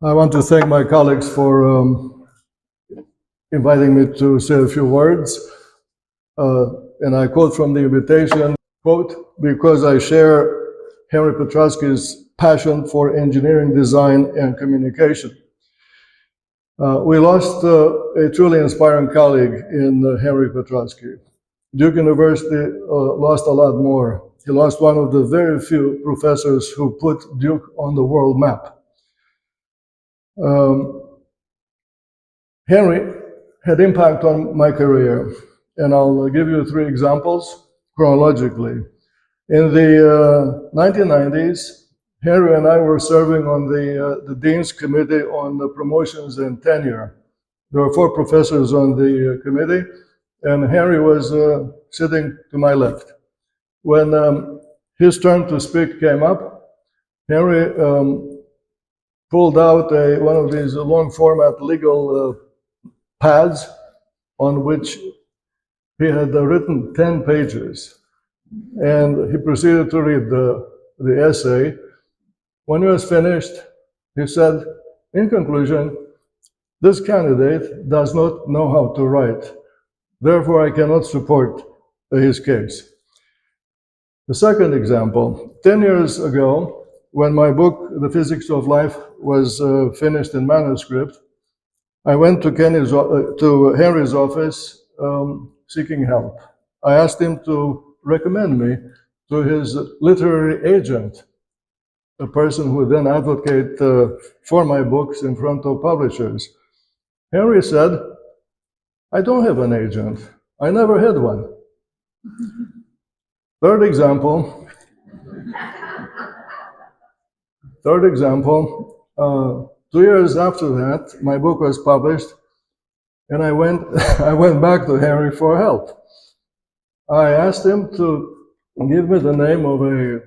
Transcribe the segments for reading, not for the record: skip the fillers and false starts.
I want to thank my colleagues for inviting me to say a few words. And I quote from the invitation, quote, because I share Henry Petroski's passion for engineering, design, and communication. We lost a truly inspiring colleague in Henry Petroski. Duke University lost a lot more. He lost one of the very few professors who put Duke on the world map. Henry had impact on my career, and I'll give you 3 examples chronologically. In the 1990s, Henry and I were serving on the Dean's Committee on the Promotions and Tenure. There were 4 professors on the committee, and Henry was sitting to my left. When his turn to speak came up, Henry pulled out one of these long format legal pads on which he had written 10 pages. And he proceeded to read the essay. When he was finished, he said, in conclusion, this candidate does not know how to write. Therefore, I cannot support his case. The second example, 10 years ago, when my book, The Physics of Life, was finished in manuscript, I went to Henry's office seeking help. I asked him to recommend me to his literary agent, a person who would then advocate for my books in front of publishers. Henry said, I don't have an agent. I never had one. Third example, 2 years after that, my book was published, and I went back to Henry for help. I asked him to give me the name of a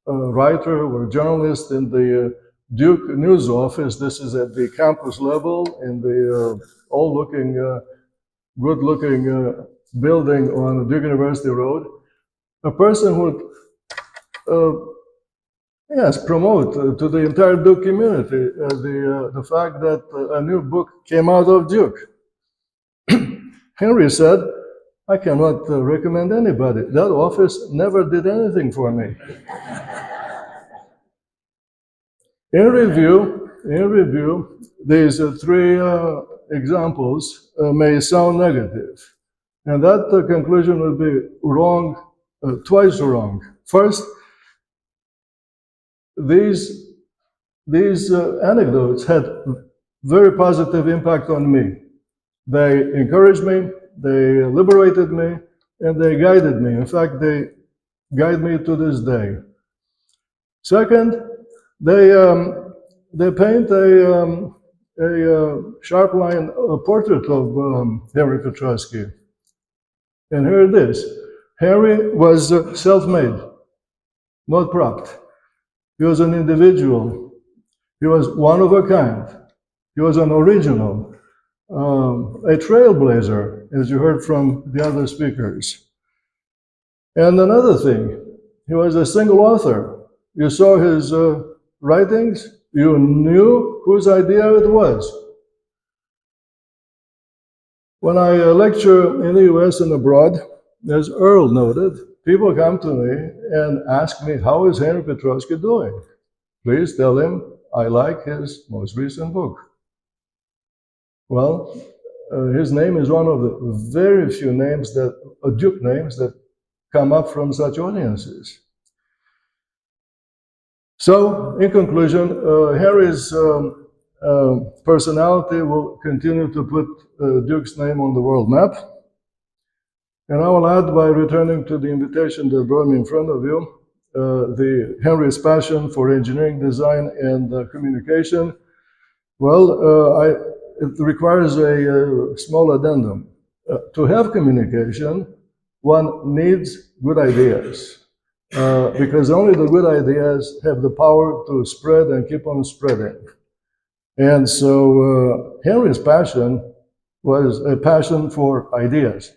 writer or journalist in the Duke News office. This is at the campus level in the old-looking, good-looking building on Duke University Road. A person who would promote to the entire Duke community the fact that a new book came out of Duke. Henry said, I cannot recommend anybody. That office never did anything for me. In review, these 3 examples may sound negative. And that conclusion would be wrong, twice wrong. First, these anecdotes had very positive impact on me. They encouraged me, they liberated me, and they guided me. In fact, they guide me to this day. Second, they paint a sharp line portrait of Henry Petroski. And here it is. Henry was self-made, not propped. He was an individual. He was one of a kind. He was an original, a trailblazer, as you heard from the other speakers. And another thing, he was a single author. You saw his writings, you knew whose idea it was. When I lecture in the US and abroad, as Earl noted, people come to me and ask me, how is Henry Petroski doing? Please tell him I like his most recent book. Well, his name is one of the very few names Duke names that come up from such audiences. So, in conclusion, Henry's personality will continue to put Duke's name on the world map. And I will add, by returning to the invitation that brought me in front of you, Henry's passion for engineering, design, and communication. Well, it requires a small addendum. To have communication, one needs good ideas. Because only the good ideas have the power to spread and keep on spreading. And so Henry's passion was a passion for ideas.